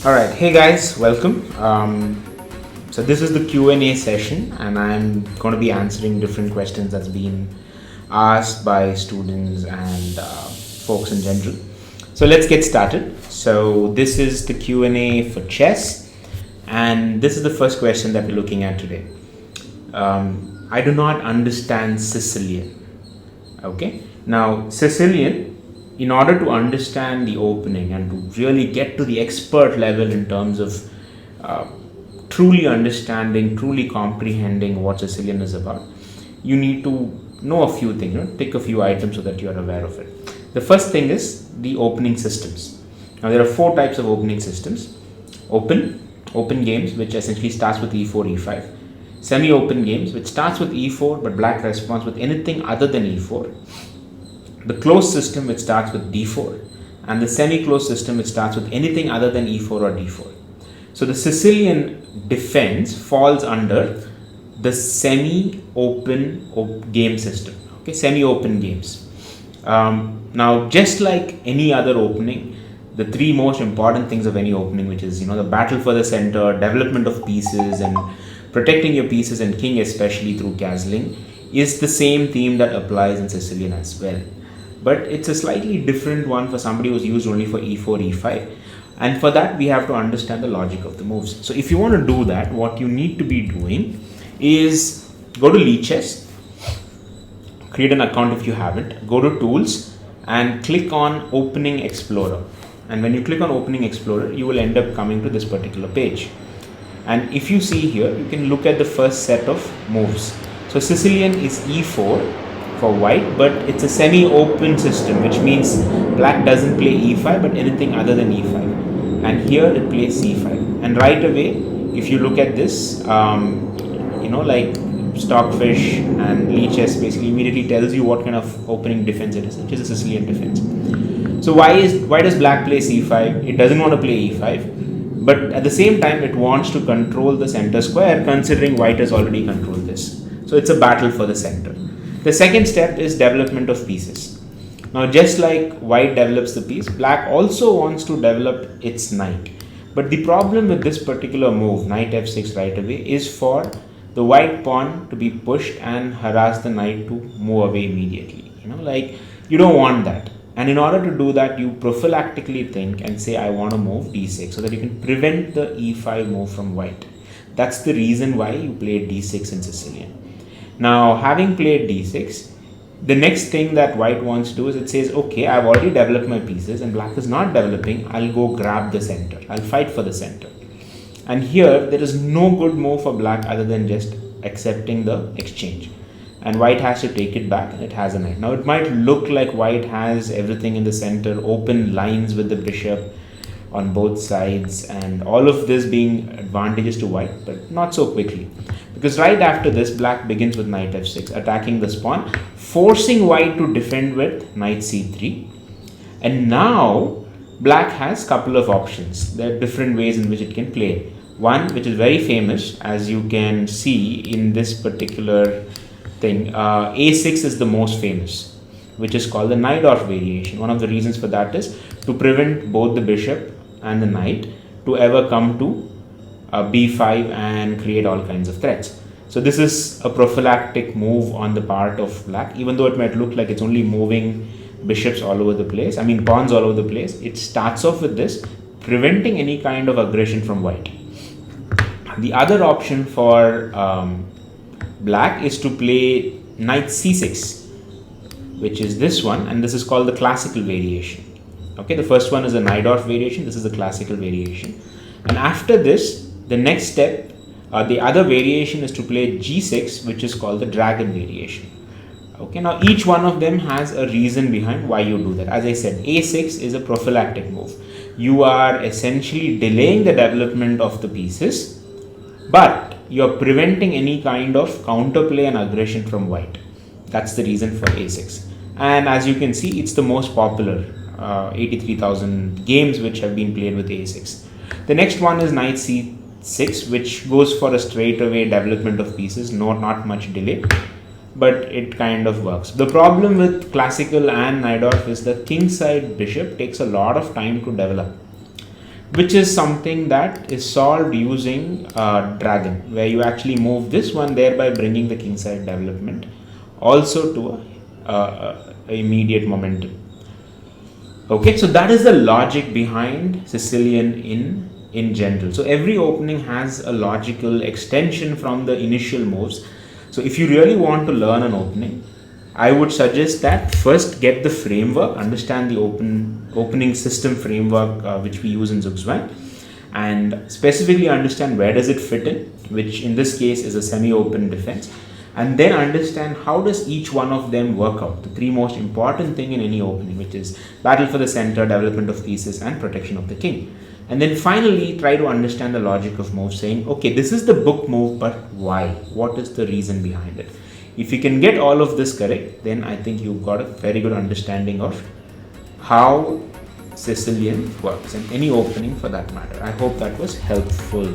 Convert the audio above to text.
All right, hey guys, welcome. So this is the Q&A session, and I'm going to be answering different questions that's been asked by students and folks in general. So let's get started. So this is the Q&A for chess, and this is the first question that we're looking at today. I do not understand Sicilian. Okay, now Sicilian, in order to understand the opening and to really get to the expert level in terms of truly understanding, truly comprehending what Sicilian is about, you need to know a few things, pick a few items so that you are aware of it. The first thing is the opening systems. Now there are four types of opening systems. Open games, which essentially starts with e4, e5. Semi-open games, which starts with e4 but black responds with anything other than e4. The closed system, which starts with d4, and the semi-closed system, which starts with anything other than e4 or d4. So the Sicilian defense falls under the semi-open game system. Okay, semi-open games. Now, just like any other opening, the three most important things of any opening, which is the battle for the center, development of pieces, and protecting your pieces and king especially through castling, is the same theme that applies in Sicilian as well. But it's a slightly different one for somebody who's used only for e4, e5. And for that, we have to understand the logic of the moves. So if you want to do that, what you need to be doing is go to Lichess, create an account if you haven't, go to Tools and click on Opening Explorer. And when you click on Opening Explorer, you will end up coming to this particular page. And if you see here, you can look at the first set of moves. So Sicilian is e4 for white, but it's a semi-open system, which means black doesn't play e5 but anything other than e5, and here it plays c5. And right away, if you look at this, like Stockfish and Lichess basically immediately tells you what kind of opening defense it is, which is a Sicilian defense. So why does black play c5? It doesn't want to play e5, but at the same time it wants to control the center square, considering white has already controlled this. So it's a battle for the center. The second step is development of pieces. Now, just like white develops the piece, black also wants to develop its knight. But the problem with this particular move, knight f6 right away, is for the white pawn to be pushed and harass the knight to move away immediately. You don't want that. And in order to do that, you prophylactically think and say, I want to move d6 so that you can prevent the e5 move from white. That's the reason why you played d6 in Sicilian. Now, having played d6, the next thing that white wants to do is it says, okay, I've already developed my pieces and black is not developing. I'll go grab the center. I'll fight for the center. And here, there is no good move for black other than just accepting the exchange. And white has to take it back, and it has a knight. Now, it might look like white has everything in the center, open lines with the bishop on both sides, and all of this being advantageous to white, but not so quickly. Because right after this, black begins with knight f6, attacking this pawn, forcing white to defend with knight c3. And now, black has a couple of options. There are different ways in which it can play. One, which is very famous, as you can see in this particular thing, a6 is the most famous, which is called the Najdorf variation. One of the reasons for that is to prevent both the bishop and the knight to ever come to b5 and create all kinds of threats. So this is a prophylactic move on the part of black, even though it might look like it's only moving bishops all over the place, pawns all over the place. It starts off with this, preventing any kind of aggression from white. The other option for black is to play knight c6, which is this one, and this is called the classical variation. Okay, the first one is the Najdorf variation, this is the classical variation. And after this, the next step, the other variation is to play g6, which is called the dragon variation. Okay, now each one of them has a reason behind why you do that. As I said, a6 is a prophylactic move. You are essentially delaying the development of the pieces, but you're preventing any kind of counterplay and aggression from white. That's the reason for a6. And as you can see, it's the most popular, 83,000 games which have been played with a6. The next one is knight c6, which goes for a straightaway development of pieces, not much delay, but it kind of works. The problem with classical and Najdorf is the king side bishop takes a lot of time to develop. which is something that is solved using dragon, where you actually move this one, thereby bringing the kingside development also to a immediate momentum. Okay, so that is the logic behind Sicilian in general. So every opening has a logical extension from the initial moves. So if you really want to learn an opening, I would suggest that first get the framework, understand the opening system framework which we use in Zugzwang, and specifically understand where does it fit in, which in this case is a semi-open defense, and then understand how does each one of them work out, the three most important thing in any opening, which is battle for the center, development of pieces, and protection of the king. And then finally try to understand the logic of moves, saying, okay, this is the book move, but why? What is the reason behind it? If you can get all of this correct, then I think you've got a very good understanding of how Sicilian works, and any opening for that matter. I hope that was helpful.